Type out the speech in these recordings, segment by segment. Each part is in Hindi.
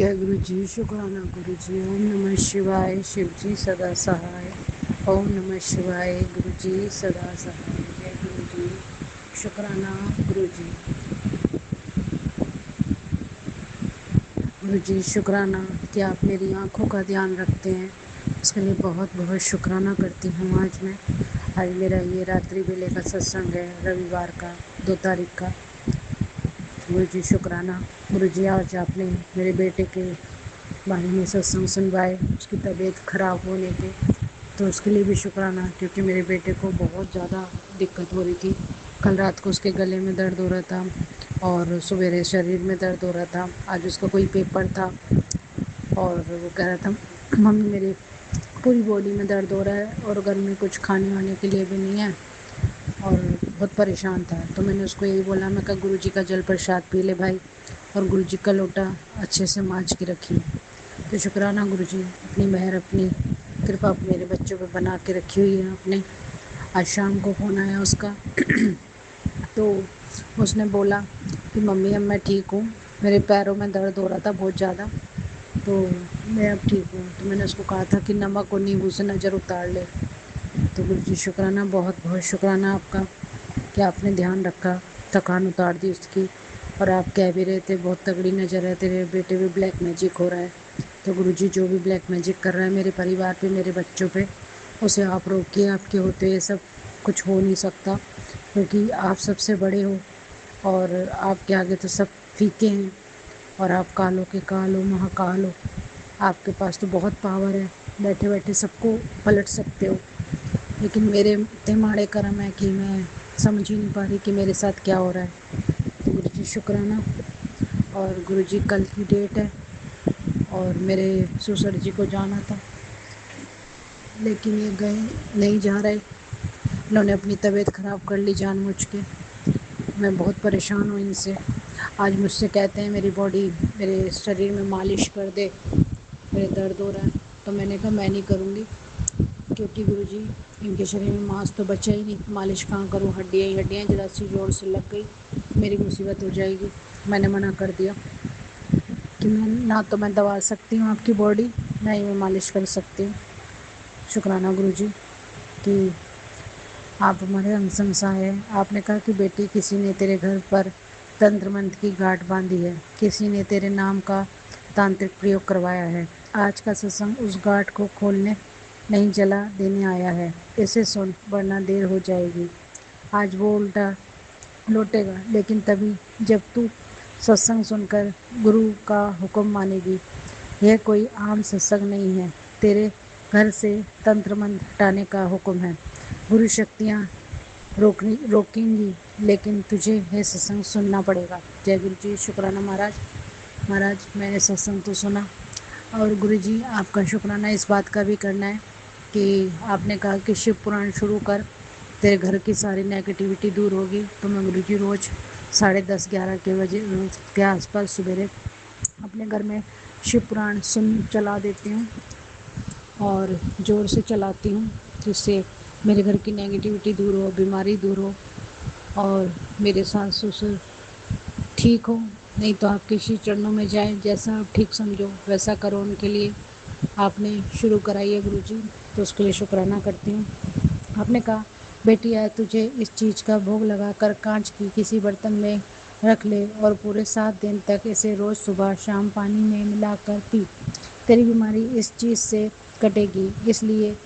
जय गुरु जी। शुक्राना गुरु जी। ओम नमः शिवाय। शिव जी सदा सहाय। ओम नमः शिवाय। गुरु जी सदा सहाय। जय गुरु जी। शुक्राना गुरु जी। गुरु जी शुक्राना कि आप मेरी आंखों का ध्यान रखते हैं, उसके लिए बहुत बहुत शुक्राना करती हूँ। आज मेरा ये रात्रि वेले का सत्संग है, रविवार का 2 तारीख का। गुरु जी शुक्राना। गुरु जी आज आपने मेरे बेटे के बारे में सत्संग सुनवाए, उसकी तबीयत खराब होने पे, तो उसके लिए भी शुक्राना, क्योंकि मेरे बेटे को बहुत ज़्यादा दिक्कत हो रही थी। कल रात को उसके गले में दर्द हो रहा था और सवेरे शरीर में दर्द हो रहा था। आज उसका कोई पेपर था और वो कह रहा था मम्मी मेरी पूरी बॉडी में दर्द हो रहा है और घर में कुछ खाने वाने के लिए भी नहीं है और बहुत परेशान था। तो मैंने उसको यही बोला, मैं कहा गुरु जी का जल प्रसाद पी ले भाई, और गुरु जी का लोटा अच्छे से मांझ के रखिए। तो शुक्राना गुरु जी, अपनी मेहर अपनी कृपा मेरे बच्चों पे बना के रखी हुई है आपने। आज शाम को फ़ोन आया उसका तो उसने बोला कि मम्मी अब मैं ठीक हूँ, मेरे पैरों में दर्द हो रहा था बहुत ज़्यादा, तो मैं अब ठीक हूँ। तो मैंने उसको कहा था कि नमक और नींबू से नज़र उतार ले। तो गुरु जी शुक्राना, बहुत बहुत शुक्राना आपका कि आपने ध्यान रखा, थकान उतार दी उसकी। और आप कह भी रहे थे बहुत तगड़ी नज़र है तेरे बेटे पे, ब्लैक मैजिक हो रहा है। तो गुरु जी जो भी ब्लैक मैजिक कर रहा है मेरे परिवार पे, मेरे बच्चों पे, उसे आप रोकिए। आपके होते ये सब कुछ हो नहीं सकता, क्योंकि आप सबसे बड़े हो और आपके आगे तो सब फीके हैं। और आप कालों के काल हो, महाकाल हो। आपके पास तो बहुत पावर है, बैठे बैठे सबको पलट सकते हो। लेकिन मेरे इतने माड़े कर्म है कि मैं समझ ही नहीं पा रही कि मेरे साथ क्या हो रहा है। तो गुरु जी शुक्राना। और गुरु जी कल की डेट है और मेरे ससुर जी को जाना था, लेकिन ये गए नहीं जा रहे। इन्होंने अपनी तबीयत ख़राब कर ली जानबूझ के। मैं बहुत परेशान हूँ इनसे। आज मुझसे कहते हैं मेरी बॉडी, मेरे शरीर में मालिश कर दे, मेरे दर्द हो रहा है। तो मैंने कहा मैं नहीं करूँगी, क्योंकि गुरुजी इनके शरीर में मांस तो बचा ही नहीं, मालिश कहाँ करूँ, हड्डियाँ ही हड्डियाँ, ज़रा सी जोर से लग गई मेरी मुसीबत हो जाएगी। मैंने मना कर दिया कि मैं ना तो मैं दबा सकती हूँ आपकी बॉडी, ना ही मैं मालिश कर सकती हूँ। शुक्राना गुरुजी कि आप हमारे अंग संग सहाय हैं। आपने कहा कि बेटी किसी ने तेरे घर पर तंत्र मंत्र की गांठ बांधी है, किसी ने तेरे नाम का तांत्रिक प्रयोग करवाया है। आज का सत्संग उस गांठ को खोलने नहीं, जला देने आया है। इसे सुन, वरना देर हो जाएगी। आज वो उल्टा लौटेगा, लेकिन तभी जब तू सत्संग सुनकर गुरु का हुक्म मानेगी। यह कोई आम सत्संग नहीं है, तेरे घर से तंत्र मंत्र हटाने का हुक्म है। गुरु शक्तियाँ रोकेंगी, लेकिन तुझे यह सत्संग सुनना पड़ेगा। जय गुरु जी। शुक्राना महाराज। महाराज मैंने सत्संग तो सुना, और गुरु जी आपका शुक्राना इस बात का भी करना है कि आपने कहा कि शिव पुराण शुरू कर, तेरे घर की सारी नेगेटिविटी दूर होगी। तो मैं गुरु जी रोज़ 10:30-11 के बजे के आसपास सवेरे अपने घर में शिव पुराण सुन चला देती हूँ और ज़ोर से चलाती हूँ, जिससे मेरे घर की नेगेटिविटी दूर हो, बीमारी दूर हो और मेरे सास ससुर ठीक हो। नहीं तो आपके श्री चरणों में जाए, जैसा आप ठीक समझो वैसा करो उनके लिए। आपने शुरू कराई है गुरु जी, तो उसके लिए शुक्राना करती हूँ। आपने कहा बेटी आज तुझे इस चीज़ का भोग लगाकर कांच की किसी बर्तन में रख ले और पूरे 7 दिन तक इसे रोज़ सुबह शाम पानी में मिलाकर पी। तेरी बीमारी इस चीज़ से कटेगी, इसलिए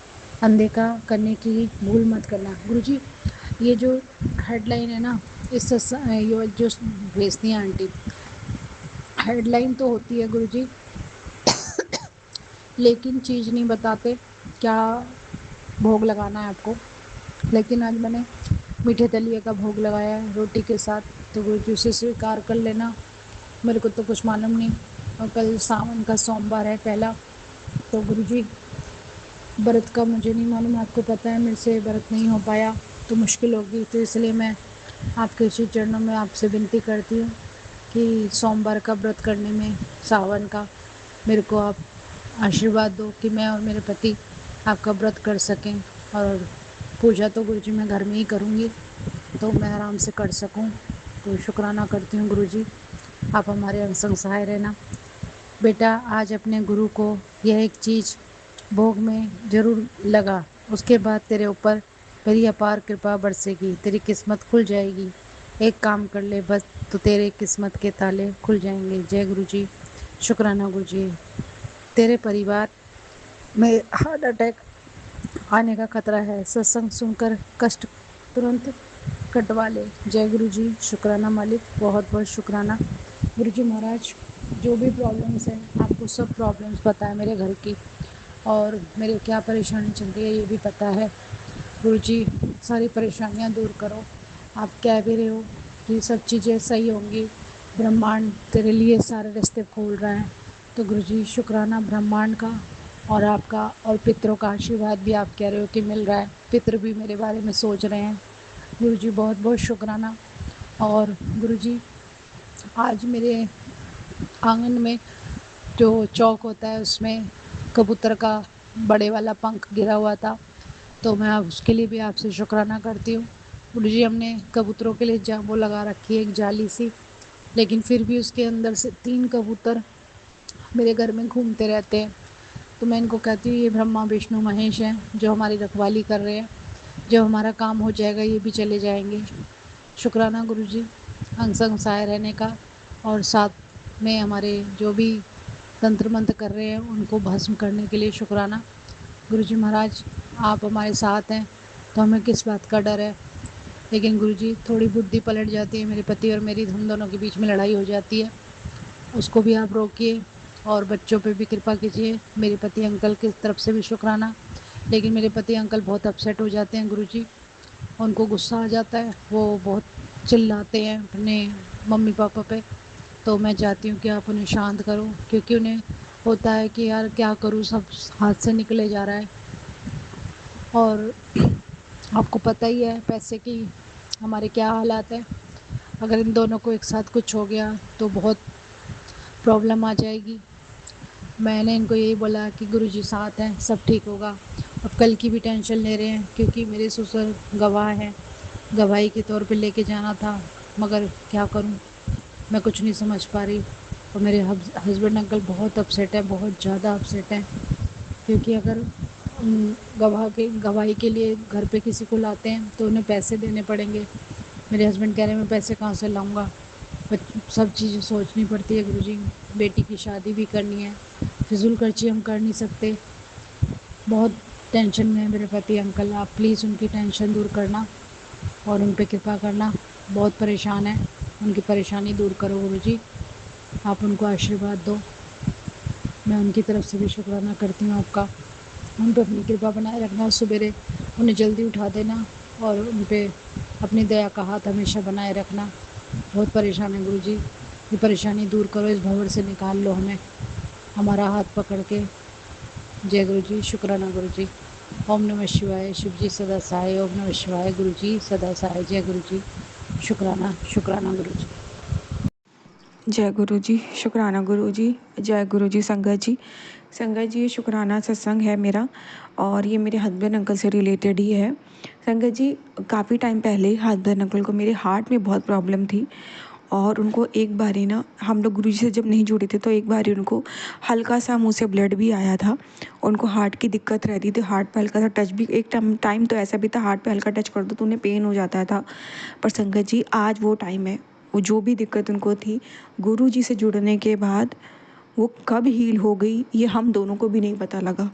अनदेखा करने की भूल मत करना। गुरुजी ये जो हेडलाइन है ना, ये जो भेजती हैं आंटी, हेडलाइन तो होती है गुरुजी, लेकिन चीज़ नहीं बताते क्या भोग लगाना है आपको। लेकिन आज मैंने मीठे दलिए का भोग लगाया है रोटी के साथ, तो गुरुजी उसे स्वीकार कर लेना। मेरे को तो कुछ मालूम नहीं, और कल सावन का सोमवार है पहला, तो गुरुजी व्रत का मुझे नहीं मालूम, आपको पता है मेरे से व्रत नहीं हो पाया तो मुश्किल होगी। तो इसलिए मैं आपके श्री चरणों में आपसे विनती करती हूँ कि सोमवार का व्रत करने में, सावन का, मेरे को आप आशीर्वाद दो कि मैं और मेरे पति आपका व्रत कर सकें। और पूजा तो गुरुजी मैं घर में ही करूँगी, तो मैं आराम से कर सकूँ। तो शुक्राना करती हूँ गुरुजी, आप हमारे अंग संग सहाय रहना। बेटा आज अपने गुरु को यह एक चीज़ भोग में ज़रूर लगा, उसके बाद तेरे ऊपर मेरी अपार कृपा बरसेगी, तेरी किस्मत खुल जाएगी। एक काम कर ले बस, तो तेरे किस्मत के ताले खुल जाएंगे। जय गुरु जी। शुक्राना गुरु जी। तेरे परिवार में हार्ट अटैक आने का खतरा है, सत्संग सुनकर कष्ट तुरंत कटवा ले। जय गुरु जी। शुक्राना मालिक, बहुत बहुत शुक्राना। गुरु जी महाराज, जो भी प्रॉब्लम्स हैं, आपको सब प्रॉब्लम्स पता है मेरे घर की, और मेरे क्या परेशानी चल रही है ये भी पता है। गुरु जी सारी परेशानियां दूर करो। आप कह भी रहे हो कि सब चीज़ें सही होंगी, ब्रह्मांड तेरे लिए सारे रास्ते खोल रहा है। तो गुरु जी शुक्राना ब्रह्मांड का और आपका, और पितरों का आशीर्वाद भी आप कह रहे हो कि मिल रहा है, पितर भी मेरे बारे में सोच रहे हैं। गुरु जी बहुत बहुत शुक्राना। और गुरु जी आज मेरे आंगन में जो चौक होता है उसमें कबूतर का बड़े वाला पंख गिरा हुआ था, तो मैं उसके लिए भी आपसे शुक्राना करती हूँ। गुरु जी हमने कबूतरों के लिए वो लगा रखी है एक जाली सी, लेकिन फिर भी उसके अंदर से 3 कबूतर मेरे घर में घूमते रहते हैं। तो मैं इनको कहती हूँ ये ब्रह्मा विष्णु महेश हैं जो हमारी रखवाली कर रहे हैं, जब हमारा काम हो जाएगा ये भी चले जाएंगे। शुक्राना गुरु जी अंग संग सहाय रहने का, और साथ में हमारे जो भी तंत्र मंत्र कर रहे हैं उनको भस्म करने के लिए शुक्राना। गुरु जी महाराज आप हमारे साथ हैं तो हमें किस बात का डर है। लेकिन गुरु जी थोड़ी बुद्धि पलट जाती है, मेरे पति और मेरी, हम दोनों के बीच में लड़ाई हो जाती है, उसको भी आप रोकिए और बच्चों पे भी कृपा कीजिए। मेरे पति अंकल की तरफ से भी शुक्राना। लेकिन मेरे पति अंकल बहुत अपसेट हो जाते हैं गुरु जी, उनको गुस्सा आ जाता है, वो बहुत चिल्लाते हैं अपने मम्मी पापा पे। तो मैं चाहती हूँ कि आप उन्हें शांत करो, क्योंकि उन्हें होता है कि यार क्या करूँ, सब हाथ से निकले जा रहा है। और आपको पता ही है पैसे की हमारे क्या हालात है, अगर इन दोनों को एक साथ कुछ हो गया तो बहुत प्रॉब्लम आ जाएगी। मैंने इनको यही बोला कि गुरुजी साथ हैं, सब ठीक होगा। अब कल की भी टेंशन ले रहे हैं क्योंकि मेरे ससुर गवाह हैं, गवाही के तौर पे लेके जाना था, मगर क्या करूं, मैं कुछ नहीं समझ पा रही। और मेरे हस्बैंड अंकल बहुत अपसेट हैं, बहुत ज़्यादा अपसेट हैं, क्योंकि अगर गवाह के गवाही के लिए घर पे किसी को लाते हैं तो उन्हें पैसे देने पड़ेंगे। मेरे हस्बैंड कह रहे हैं मैं पैसे कहाँ से लाऊंगा, सब चीज़ें सोचनी पड़ती है गुरुजी। बेटी की शादी भी करनी है, फिजूल खर्ची हम कर नहीं सकते। बहुत टेंशन में है मेरे पति अंकल, आप प्लीज़ उनकी टेंशन दूर करना और उन पे कृपा करना। बहुत परेशान है, उनकी परेशानी दूर करो गुरुजी, आप उनको आशीर्वाद दो। मैं उनकी तरफ से भी शुक्राना करती हूँ आपका। उन पर अपनी कृपा बनाए रखना, सवेरे उन्हें जल्दी उठा देना और उन पर अपनी दया का हाथ हमेशा बनाए रखना। बहुत परेशान है गुरुजी, ये परेशानी दूर करो, इस भंवर से निकाल लो हमें, हमारा हाथ पकड़ के। जय गुरु जी। शुक्राना गुरु जी। ओम नमः शिवाय। शिव जी सदा सहाय। ओम नमः शिवाय। गुरु जी सदा सहाय। जय गुरु जी। शुक्राना शुक्राना गुरु जी। जय गुरु जी। शुक्राना गुरु जी। जय गुरु जी। संगत जी, संगत जी ये शुक्राना सत्संग है मेरा, और ये मेरे हस्बैंड अंकल से रिलेटेड ही है। संगत जी काफ़ी टाइम पहले हस्बैंड अंकल को मेरे हार्ट में बहुत प्रॉब्लम थी, और उनको एक बारी ना, हम लोग गुरु जी से जब नहीं जुड़े थे तो एक बारी उनको हल्का सा मुंह से ब्लड भी आया था। उनको हार्ट की दिक्कत रहती थी, हार्ट पे हल्का सा टच भी, एक टाइम तो ऐसा भी था हार्ट पे हल्का टच कर दो तो उन्हें पेन हो जाता था। पर संगत जी आज वो टाइम है, वो जो भी दिक्कत उनको थी गुरु जी से जुड़ने के बाद वो कब हील हो गई ये हम दोनों को भी नहीं पता लगा।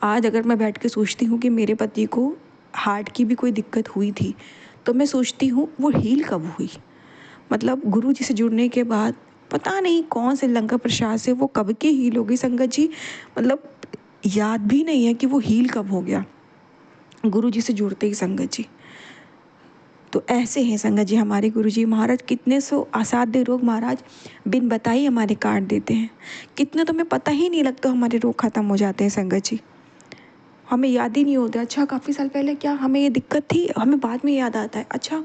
आज अगर मैं बैठ के सोचती हूँ कि मेरे पति को हार्ट की भी कोई दिक्कत हुई थी, तो मैं सोचती हूँ वो हील कब हुई। मतलब गुरु जी से जुड़ने के बाद पता नहीं कौन से लंका प्रसाद से वो कब की हील हो गई संगत जी। मतलब याद भी नहीं है कि वो हील कब हो गया गुरु जी से जुड़ते ही संगत जी। तो ऐसे हैं संगत जी हमारे गुरु जी महाराज, कितने सो असाध्य रोग महाराज बिन बताए हमारे काट देते हैं। कितने तो हमें पता ही नहीं लगता हमारे रोग खत्म हो जाते हैं संगत जी, हमें याद ही नहीं होता। अच्छा काफ़ी साल पहले क्या हमें ये दिक्कत थी, हमें बाद में याद आता है अच्छा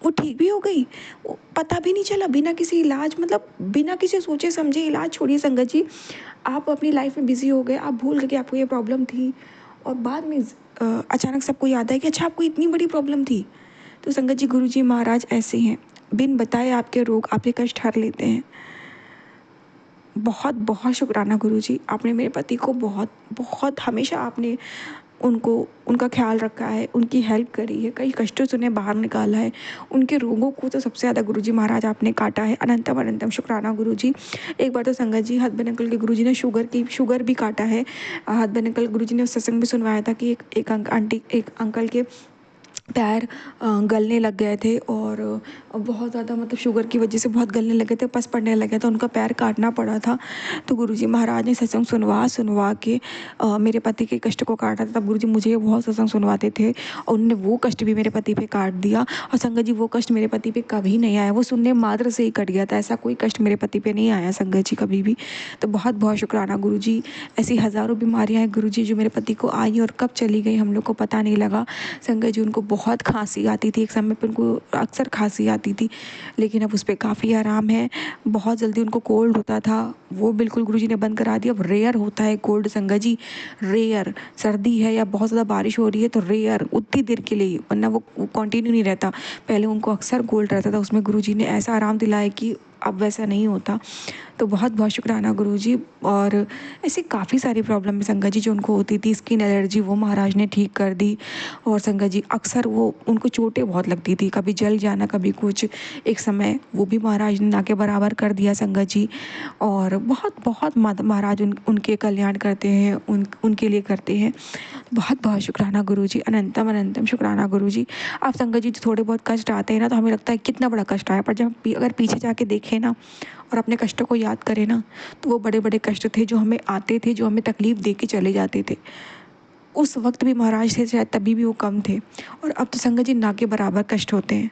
वो ठीक भी हो गई, वो पता भी नहीं चला, बिना किसी इलाज, मतलब बिना किसी सोचे समझे इलाज छोड़िए संगत जी, आप अपनी लाइफ में बिजी हो गए, आप भूल गए कि आपको ये प्रॉब्लम थी, और बाद में अचानक सबको याद आया कि अच्छा आपको इतनी बड़ी प्रॉब्लम थी। तो संगत जी गुरु जी महाराज ऐसे हैं, बिन बताए आपके रोग आपके कष्ट हर लेते हैं। बहुत बहुत शुक्राना गुरुजी, आपने मेरे पति को बहुत बहुत हमेशा आपने उनको उनका ख्याल रखा है, उनकी हेल्प करी है, कई कष्टों से उन्हें बाहर निकाला है। उनके रोगों को तो सबसे ज़्यादा गुरुजी महाराज आपने काटा है। अनंतम अनंतम शुक्राना गुरुजी। एक बार तो संगत जी हसबैंड अंकल के गुरुजी ने शुगर भी काटा है। हसबैंड अंकल गुरुजी ने उस सत्संग में सुनवाया था कि एक अंकल के पैर गलने लग गए थे और बहुत ज़्यादा मतलब शुगर की वजह से बहुत गलने लगे थे, पस पड़ने लगे तो उनका पैर काटना पड़ा था। तो गुरुजी महाराज ने सत्संग सुनवा सुनवा के मेरे पति के कष्ट को काटा था। तब गुरुजी मुझे बहुत सत्संग सुनवाते थे और उन्होंने वो कष्ट भी मेरे पति पे काट दिया। और संगत जी वो कष्ट मेरे पति पे कभी नहीं आया, वो सुनने मात्र से ही कट गया था। ऐसा कोई कष्ट मेरे पति पे नहीं आया संगत जी कभी भी। तो बहुत बहुत शुक्राना गुरुजी। ऐसी हज़ारों बीमारियाँ हैं गुरुजी जो मेरे पति को आई और कब चली गई हम लोग को पता नहीं लगा। संगत जी उनको बहुत खांसी आती थी, एक समय पर उनको अक्सर खांसी आती थी, लेकिन अब उस पर काफ़ी आराम है। बहुत जल्दी उनको कोल्ड होता था, वो बिल्कुल गुरुजी ने बंद करा दिया। अब रेयर होता है कोल्ड संगत जी, रेयर। सर्दी है या बहुत ज़्यादा बारिश हो रही है तो रेयर उतनी देर के लिए, वरना वो कंटिन्यू नहीं रहता। पहले उनको अक्सर कोल्ड रहता था, उसमें गुरुजी ने ऐसा आराम दिलाया कि अब वैसा नहीं होता। तो बहुत बहुत शुक्राना गुरुजी। और ऐसी काफ़ी सारी प्रॉब्लम है संगत जी जो उनको होती थी। स्किन एलर्जी वो महाराज ने ठीक कर दी। और संगत जी अक्सर वो उनको चोटें बहुत लगती थी, कभी जल जाना कभी कुछ, एक समय वो भी महाराज ने ना के बराबर कर दिया संगत जी। और बहुत बहुत महाराज उनके कल्याण करते हैं, उनके लिए करते हैं। बहुत बहुत शुक्राना गुरुजी, अनंतम अनंतम शुक्राना गुरुजी। आप संगत जी थोड़े बहुत कष्ट आते हैं ना तो हमें लगता है कितना बड़ा कष्ट आया, पर जब अगर पीछे जाके देखें ना और अपने कष्टों को याद करें ना तो वो बड़े बड़े कष्ट थे जो हमें आते थे, जो हमें तकलीफ दे के चले जाते थे। उस वक्त भी महाराज थे शायद, तभी भी वो कम थे। और अब तो संगत जी ना के बराबर कष्ट होते हैं,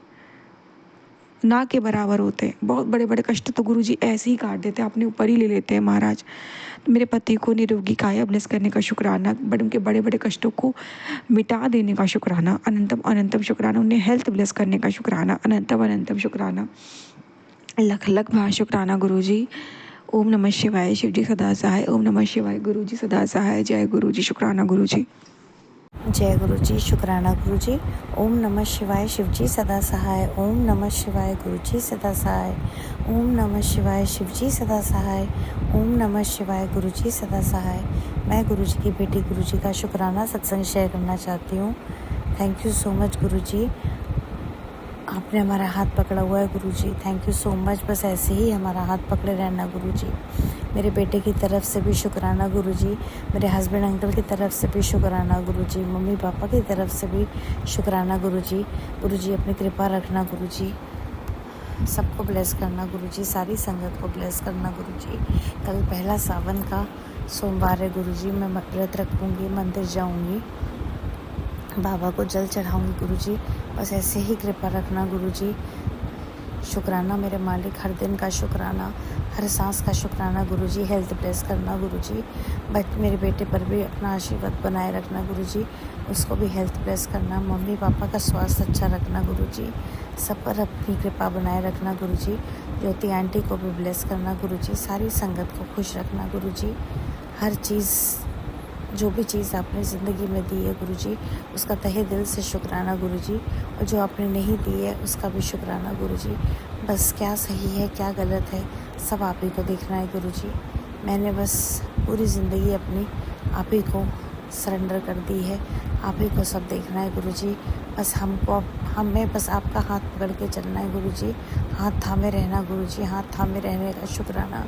ना के बराबर होते हैं। बहुत बड़े बड़े कष्ट तो गुरुजी ऐसे ही काट देते हैं, अपने ऊपर ही ले लेते हैं महाराज। तो मेरे पति को निरोगी काया ब्लेस करने का शुक्राना, उनके बड़े बड़े कष्टों को मिटा देने का शुक्राना, अनंतम अनंतम शुक्राना। उन्हें हेल्थ ब्लेस करने का शुक्राना, अनंतम अनंतम शुक्राना। लख लख भाष शुक्राना गुरुजी। ओम नमः शिवाय, शिव जी सदा सहाय। ओम नमः शिवाय, गुरु जी सदा सहाय। जय गुरु जी, शुक्राना गुरु जी। जय गुरु जी, शुक्राना गुरु जी। ओम नमः शिवाय, शिव जी सदा सहाय। ओम नमः शिवाय, गुरु जी सदा सहाय। ओम नमः शिवाय, शिव जी सदा सहाय। ओम नमः शिवाय, गुरु जी सदा सहाय। मैं गुरु जी की बेटी गुरु जी का शुक्राना सत्संग शेयर करना चाहती हूँ। थैंक यू सो मच गुरु जी, आपने हमारा हाथ पकड़ा हुआ है गुरु जी। थैंक यू सो मच, बस ऐसे ही हमारा हाथ पकड़े रहना गुरु जी। मेरे बेटे की तरफ से भी शुक्राना गुरु जी, मेरे हस्बैंड अंकल की तरफ से भी शुक्राना गुरु जी, मम्मी पापा की तरफ से भी शुक्राना गुरु जी। गुरु जी अपनी कृपा रखना गुरु जी, सबको ब्लेस करना गुरु जी, सारी संगत को ब्लेस करना गुरु जी। कल पहला सावन का सोमवार है गुरु जी, मैं व्रत रखूँगी, मंदिर जाऊँगी, बाबा को जल चढ़ाऊँगी गुरु जी। बस ऐसे ही कृपा रखना गुरु जी। शुक्राना मेरे मालिक, हर दिन का शुक्राना, हर सांस का शुक्राना गुरु जी। हेल्थ ब्लेस करना गुरु जी, बट मेरे बेटे पर भी अपना आशीर्वाद बनाए रखना गुरु जी, उसको भी हेल्थ ब्लेस करना। मम्मी पापा का स्वास्थ्य अच्छा रखना गुरु जी, सब पर अपनी कृपा बनाए रखना गुरु जी। ज्योति आंटी को भी ब्लेस करना गुरु जी, सारी संगत को खुश रखना गुरु जी। हर चीज़, जो भी चीज़ आपने ज़िंदगी में दी है गुरु जी, उसका तहे दिल से शुक्राना गुरु जी, और जो आपने नहीं दी है उसका भी शुक्राना गुरु जी। बस क्या सही है क्या गलत है सब आप ही को देखना है गुरु जी। मैंने बस पूरी ज़िंदगी अपनी आप ही को सरेंडर कर दी है, आप ही को सब देखना है गुरु जी। बस हमें बस आपका हाथ पकड़ के चलना है गुरु जी, हाथ थामे रहना गुरु जी, हाथ थामे रहने का शुक्राना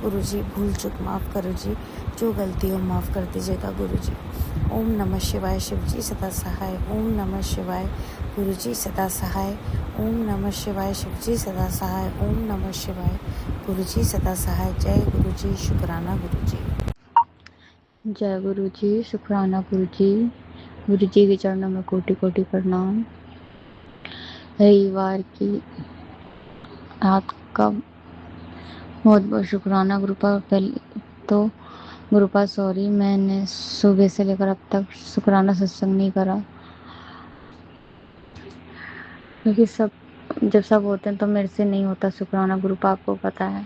गुरु जी। भूल चूक माफ़ करो जी, जो गलती हो माफ़ कर दीजिएगा गुरु जी। ओम नमः शिवाय, शिव जी सदा सहाय। ओम नमः शिवाय, गुरु जी सदा सहाय। ओम नमः शिवाय, शिव जी सदा सहाय। ओम नमः शिवाय, गुरु जी सदा सहाय। जय गुरु जी, शुक्राना गुरु जी। जय गुरु जी, शुक्राना गुरु जी। गुरु जी के चरणों में कोटि कोटि प्रणाम। रविवार की रात का बहुत बहुत शुक्राना गुरुपा। पहले तो गुरुपा सॉरी, मैंने सुबह से लेकर अब तक शुक्राना सत्संग नहीं करा, क्योंकि जब सब होते हैं तो मेरे से नहीं होता शुक्राना, गुरुपा आपको पता है।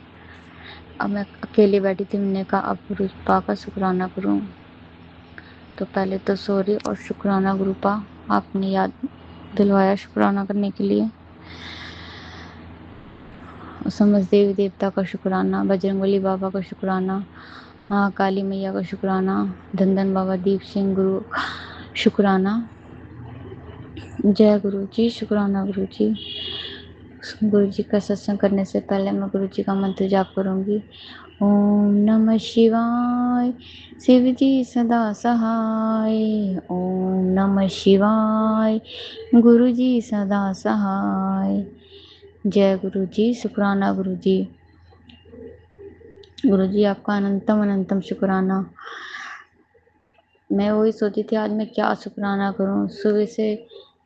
अब मैं अकेली बैठी थी, मैंने कहा अब गुरुपा का शुक्राना करूं। तो पहले तो सॉरी और शुक्राना गुरुपा, आपने याद दिलवाया शुक्राना करने के लिए। समस्त देवी देवता का शुक्राना, बजरंगबली बाबा का शुक्राना, काली मैया का शुक्राना, धन बाबा दीप सिंह गुरु शुक्राना। जय गुरु जी, शुक्राना गुरु जी। गुरु जी का सत्संग करने से पहले मैं गुरु जी का मंत्र जाप करूंगी। ओम नमः शिवाय, शिव जी सदा सहाय। ओम नमः शिवाय, गुरु जी सदा सहाय। जय गुरु जी, शुक्राना गुरु जी। गुरु जी आपका अनंतम अनंतम शुक्राना। मैं वही सोची थी आज मैं क्या शुक्राना करूं। सुबह से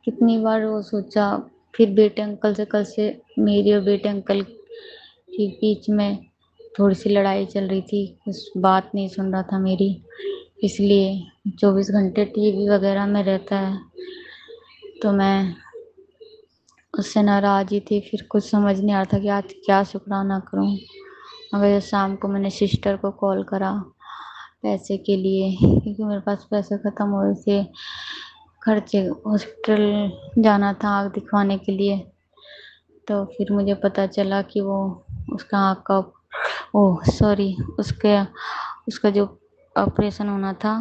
कितनी बार वो सोचा, फिर बेटे अंकल से कल से मेरी और बेटे अंकल के बीच में थोड़ी सी लड़ाई चल रही थी, कुछ बात नहीं सुन रहा था मेरी, इसलिए 24 घंटे टीवी वगैरह में रहता है तो मैं उससे नाराज ही थी। फिर कुछ समझ नहीं आ रहा था कि आज क्या शुक्राना करूं। मगर शाम को मैंने सिस्टर को कॉल करा पैसे के लिए, क्योंकि मेरे पास पैसे ख़त्म हो रहे थे, खर्चे हॉस्पिटल जाना था आँख दिखवाने के लिए। तो फिर मुझे पता चला कि वो उसका आँख का उसका जो ऑपरेशन होना था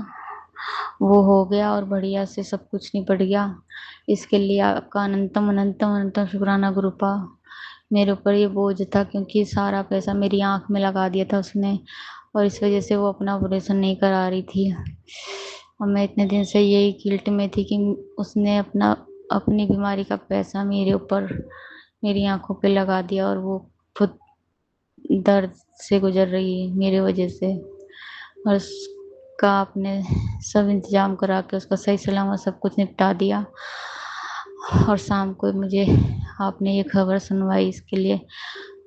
वो हो गया और बढ़िया से सब कुछ निपट गया। इसके लिए आपका अनंतम अनंतम अनंतम शुक्राना गुरुपा। मेरे ऊपर ये बोझ था क्योंकि सारा पैसा मेरी आँख में लगा दिया था उसने, और इस वजह से वो अपना ऑपरेशन नहीं करा रही थी। और मैं इतने दिन से यही गिल्ट में थी कि उसने अपनी बीमारी का पैसा मेरे ऊपर, मेरी आंखों पे लगा दिया, और वो खुद दर्द से गुजर रही है मेरे वजह से। और उसका आपने सब इंतजाम करा के उसका सही सलामत सब कुछ निपटा दिया। और शाम को मुझे आपने ये खबर सुनवाई, इसके लिए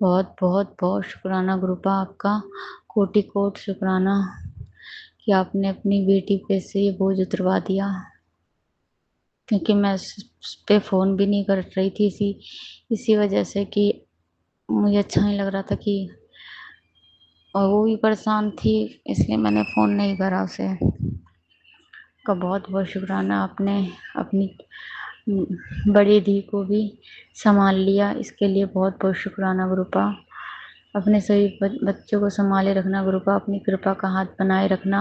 बहुत बहुत बहुत शुक्राना गुरुपा आपका। कोटि कोट शुक्राना कि आपने अपनी बेटी पे से ये बोझ उतरवा दिया, क्योंकि मैं उस पे फ़ोन भी नहीं कर रही थी इसी वजह से कि मुझे अच्छा नहीं लग रहा था कि, और वो भी परेशान थी, इसलिए मैंने फ़ोन नहीं करा उसे। का बहुत बहुत शुक्राना, आपने अपनी बड़ी धी को भी संभाल लिया, इसके लिए बहुत बहुत शुक्राना गुरुपा। अपने सभी बच्चों को संभाले रखना गुरुपा, अपनी कृपा का हाथ बनाए रखना,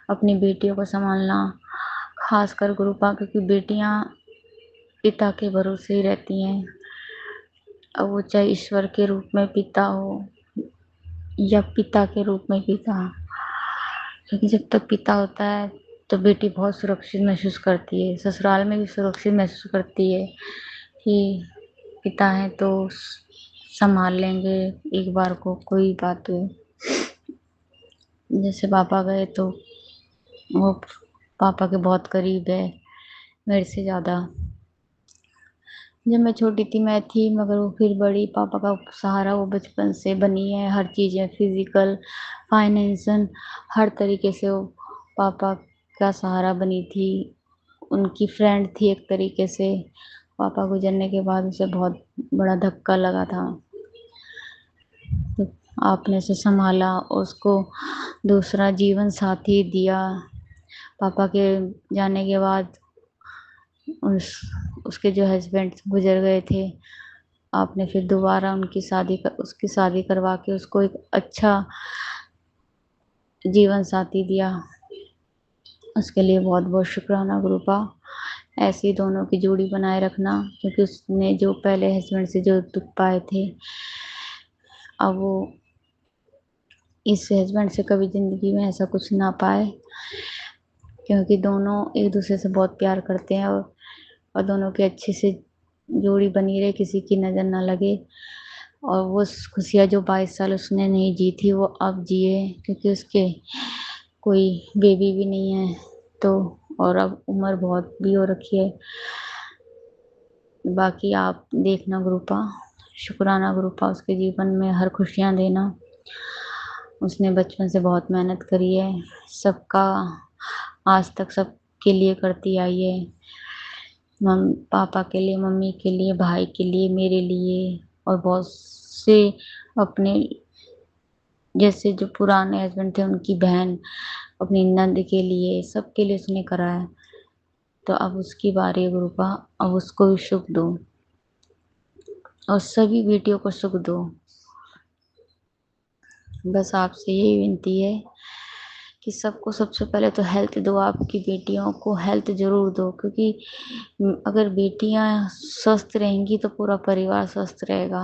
अपनी बेटियों को संभालना खासकर गुरुपा, क्योंकि बेटियां पिता के भरोसे ही रहती हैं। अब वो चाहे ईश्वर के रूप में पिता हो या पिता के रूप में पिता, क्योंकि जब तक पिता होता है तो बेटी बहुत सुरक्षित महसूस करती है, ससुराल में भी सुरक्षित महसूस करती है कि पिता है तो संभाल लेंगे एक बार को, कोई बात हो। जैसे पापा गए तो वो पापा के बहुत करीब है मेरे से ज़्यादा। जब मैं छोटी थी मैं थी, मगर वो फिर बड़ी, पापा का सहारा वो बचपन से बनी है। हर चीज़ें फिज़िकल फाइनेंशियल हर तरीके से वो पापा का सहारा बनी थी, उनकी फ्रेंड थी एक तरीके से। पापा गुजरने के बाद उसे बहुत बड़ा धक्का लगा था, तो आपने उसे संभाला, उसको दूसरा जीवन साथी दिया। पापा के जाने के बाद उसके जो हस्बैंड गुजर गए थे, आपने फिर दोबारा उसकी शादी करवा के उसको एक अच्छा जीवन साथी दिया, उसके लिए बहुत बहुत शुक्राना गुरुपा। ऐसी दोनों की जोड़ी बनाए रखना, क्योंकि उसने जो पहले हस्बैंड से जो दुख पाए थे, अब वो इस हस्बैंड से कभी ज़िंदगी में ऐसा कुछ ना पाए, क्योंकि दोनों एक दूसरे से बहुत प्यार करते हैं, और दोनों की अच्छी से जोड़ी बनी रहे, किसी की नज़र ना लगे। और वो खुशियाँ जो 22 साल उसने नहीं जी थी वो अब जिए, क्योंकि उसके कोई बेबी भी नहीं है तो, और अब उम्र बहुत भी हो रखी है। बाकी आप देखना गुरुपा, शुक्राना गुरुपा, उसके जीवन में हर खुशियाँ देना। उसने बचपन से बहुत मेहनत करी है, सबका आज तक सबके लिए करती आई है, पापा के लिए, मम्मी के लिए, भाई के लिए, मेरे लिए, और बहुत से अपने जैसे जो पुराने हस्बैंड थे उनकी बहन, अपनी नंद के लिए, सबके लिए उसने करा है। तो अब उसकी बारी है गुरुपा, अब उसको भी सुख दो और सभी बेटियों को सुख दो, बस आपसे यही विनती है कि सबको सबसे पहले तो हेल्थ दो, आपकी बेटियों को हेल्थ ज़रूर दो, क्योंकि अगर बेटियां स्वस्थ रहेंगी तो पूरा परिवार स्वस्थ रहेगा।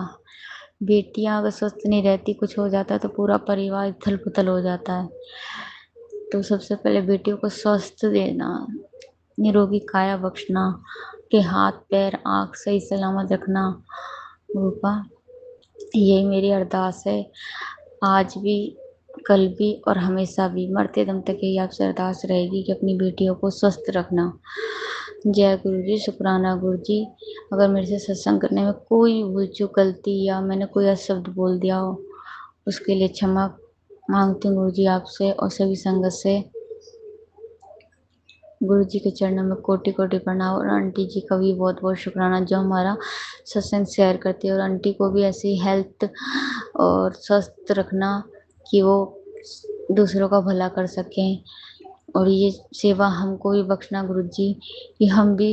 बेटियां अगर स्वस्थ नहीं रहती, कुछ हो जाता है तो पूरा परिवार इथल पुथल हो जाता है। तो सबसे पहले बेटियों को स्वस्थ देना, निरोगी काया बख्शना, के हाथ पैर आँख सही सलामत रखना। रूपा, यही मेरी अरदास है, आज भी, कल भी और हमेशा भी, मरते दम तक यही आपसे अरदास रहेगी कि अपनी बेटियों को स्वस्थ रखना। जय गुरु जी, शुक्राना गुरु जी। अगर मेरे से सत्संग करने में कोई भूल चूक गलती या मैंने कोई अशब्द बोल दिया हो, उसके लिए क्षमा मांगती हूँ गुरु जी आपसे और सभी संगत से। गुरु जी के चरणों में कोटि कोटि प्रणाम। और आंटी जी का भी बहुत बहुत शुक्राना जो हमारा सत्संग शेयर करती है, और आंटी को भी ऐसी हेल्थ और स्वस्थ रखना कि वो दूसरों का भला कर सकें, और ये सेवा हमको भी बख्शना गुरु जी कि हम भी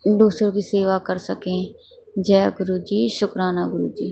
दूसरों की सेवा कर सकें। जय गुरु जी, शुक्राना गुरु जी।